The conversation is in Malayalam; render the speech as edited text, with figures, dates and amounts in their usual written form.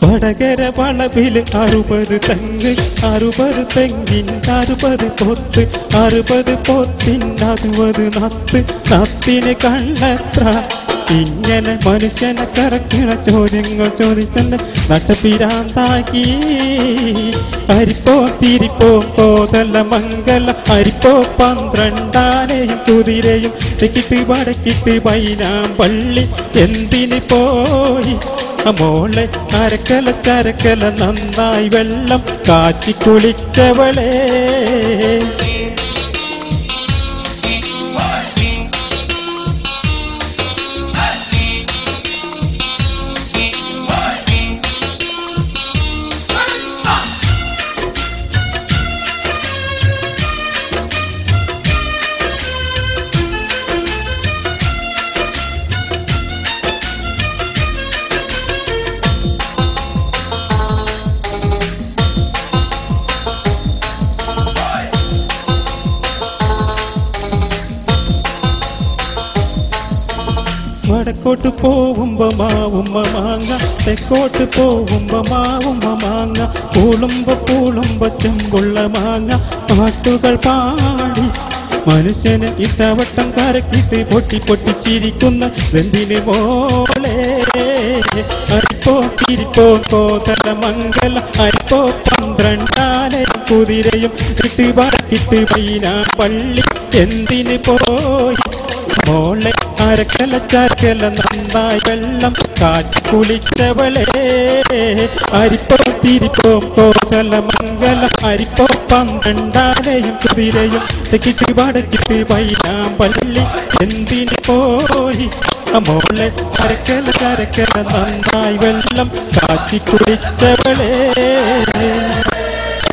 വടകര വളവില് 60 തെങ്ങ് 60 തെങ്ങിൻ 60 പൊത്ത് 60 പൊത്തിൻ 60 നത്ത് നത്തിന് കള്ളത്ര ഇങ്ങനെ മനുഷ്യനെ കറക്കണ ചോദ്യങ്ങൾ ചോദിച്ചെന്ന് നട്ടപ്പിരാന്താക്കി അരിപ്പോ തിരിപ്പോ കോതല മംഗല അരിപ്പോ 12 ആനയും കുതിരയും തെക്കിട്ട് വടക്കിട്ട് പൈനാമ്പള്ളി എന്തിന് പോയി മോളെ അരക്കല ചരക്കല നന്നായി വെള്ളം കാച്ചി കുളിച്ചവളെ വടക്കോട്ട് പോവുമ്പോ മാവുമ്മ മാങ്ങ തെക്കോട്ട് പോവുമ്പോ മാവുമ്മ മാങ്ങ പൂളുമ്പോ ചെമ്പുള്ള മാങ്ങ പാട്ടുകൾ പാടി മനുഷ്യന് ഇട്ടവട്ടം കരക്കിട്ട് പൊട്ടി പൊട്ടിച്ചിരിക്കുന്ന എന്തിന് മോളെ അരിപ്പോ തിരിപ്പോ കോതല മംഗല അരിപ്പോ 12 ആനയും കുതിരയും ഇട്ട് വടക്കിട്ട് പൈനാമ്പള്ളി എന്തിന് പോയി മോളെ അരക്കല ചരക്കല നന്നായി വെള്ളം കാച്ചി കുളിച്ചവളെ അരിപ്പോ തിരിപ്പോ കോതല മംഗല അരിപ്പോ 12 ആനയും കുതിരയും തെക്കിട്ട് വടക്കിട്ട് പൈനാമ്പള്ളി എന്തിന് പോയി മോളെ അരക്കല ചരക്കല നന്നായി വെള്ളം കാച്ചി കുളിച്ചവളെ